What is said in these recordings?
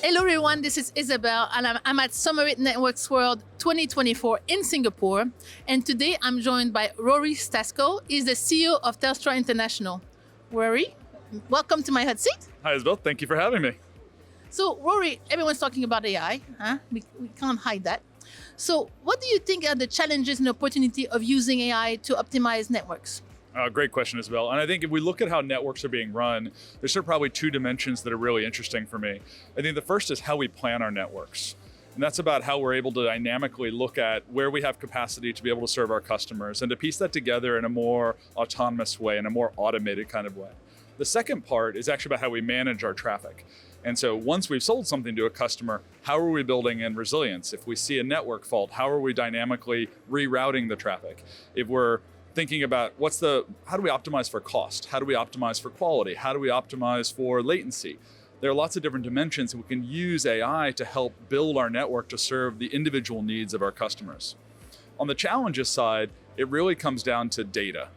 Hello everyone, this is Isabel and I'm at Summit Networks World 2024 in Singapore. And today I'm joined by Roary Stasko. He's the CEO of Telstra International. Roary, welcome to my hot seat. Hi Isabel, thank you for having me. So Roary, everyone's talking about AI, huh? We can't hide that. So what do you think are the challenges and opportunity of using AI to optimize networks? Great question, Isabel. And I think if we look at how networks are being run, there's sort of probably two dimensions that are really interesting for me. I think the first is how we plan our networks. And that's about how we're able to dynamically look at where we have capacity to be able to serve our customers and to piece that together in a more autonomous way, in a more automated kind of way. The second part is actually about how we manage our traffic. And so once we've sold something to a customer, how are we building in resilience? If we see a network fault, how are we dynamically rerouting the traffic? If we're thinking about how do we optimize for cost? How do we optimize for quality? How do we optimize for latency? There are lots of different dimensions, and we can use AI to help build our network to serve the individual needs of our customers. On the challenges side, it really comes down to data,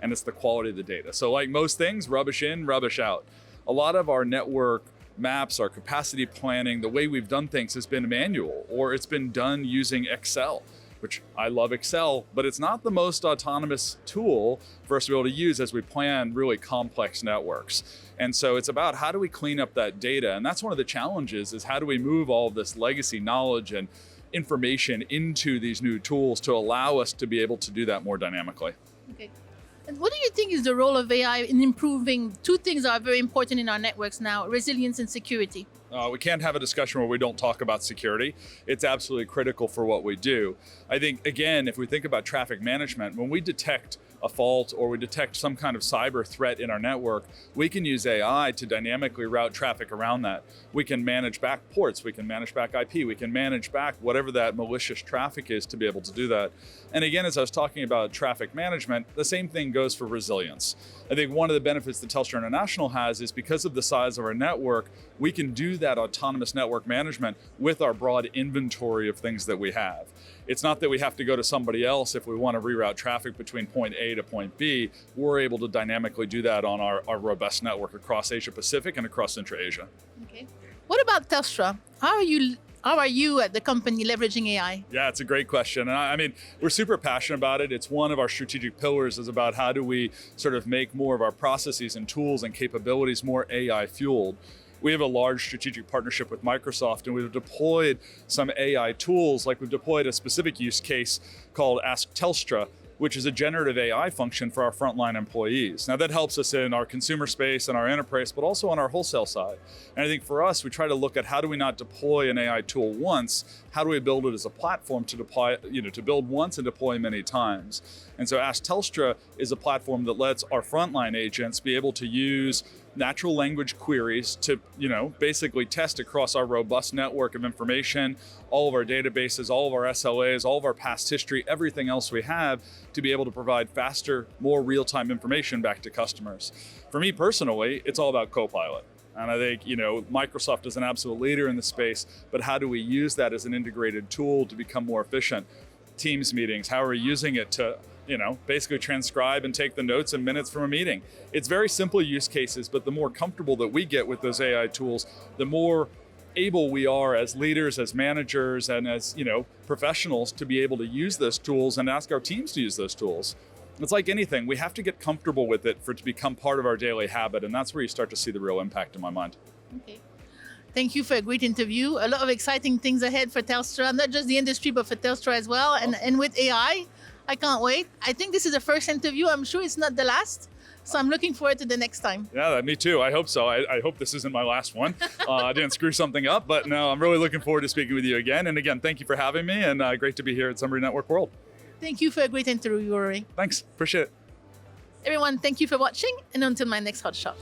and it's the quality of the data. So like most things, rubbish in, rubbish out. A lot of our network maps, our capacity planning, the way we've done things has been manual, or it's been done using Excel, which I love Excel, but it's not the most autonomous tool for us to be able to use as we plan really complex networks. And so it's about how do we clean up that data? And that's one of the challenges, is how do we move all of this legacy knowledge and information into these new tools to allow us to be able to do that more dynamically. Okay. And what do you think is the role of AI in improving two things that are very important in our networks now, resilience and security? We can't have a discussion where we don't talk about security. It's absolutely critical for what we do. I think, again, if we think about traffic management, when we detect a fault or we detect some kind of cyber threat in our network, we can use AI to dynamically route traffic around that. We can manage back ports, we can manage back IP, we can manage back whatever that malicious traffic is to be able to do that. And again, as I was talking about traffic management, the same thing goes for resilience. I think one of the benefits that Telstra International has is because of the size of our network, we can do that autonomous network management with our broad inventory of things that we have. It's not that we have to go to somebody else if we want to reroute traffic between point A to point B. We're able to dynamically do that on our robust network across Asia Pacific and across Intra-Asia. Okay. What about Telstra? How are you at the company leveraging AI? Yeah, it's a great question. And I mean, we're super passionate about it. It's one of our strategic pillars, is about how do we sort of make more of our processes and tools and capabilities more AI fueled. We have a large strategic partnership with Microsoft, and we've deployed some AI tools. Like we've deployed a specific use case called Ask Telstra, which is a generative AI function for our frontline employees. Now that helps us in our consumer space and our enterprise, but also on our wholesale side. And I think for us, we try to look at how do we not deploy an AI tool once, how do we build it as a platform to deploy, to build once and deploy many times. And so Ask Telstra is a platform that lets our frontline agents be able to use natural language queries to, basically test across our robust network of information, all of our databases, all of our SLAs, all of our past history, everything else we have, to be able to provide faster, more real-time information back to customers. For me personally, it's all about Copilot. And I think, Microsoft is an absolute leader in the space, but how do we use that as an integrated tool to become more efficient? Teams meetings, how are we using it to basically transcribe and take the notes and minutes from a meeting? It's very simple use cases, but the more comfortable that we get with those AI tools, the more able we are as leaders, as managers, and as professionals to be able to use those tools and ask our teams to use those tools. It's like anything, we have to get comfortable with it for it to become part of our daily habit, and that's where you start to see the real impact in my mind. Okay. Thank you for a great interview. A lot of exciting things ahead for Telstra, not just the industry, but for Telstra as well. And with AI, I can't wait. I think this is the first interview. I'm sure it's not the last. So I'm looking forward to the next time. Yeah, me too. I hope so. I hope this isn't my last one. I didn't screw something up, but no, I'm really looking forward to speaking with you again. And again, thank you for having me, and great to be here at Summit Network World. Thank you for a great interview, Roary. Thanks, appreciate it. Everyone, thank you for watching, and until my next hot shot.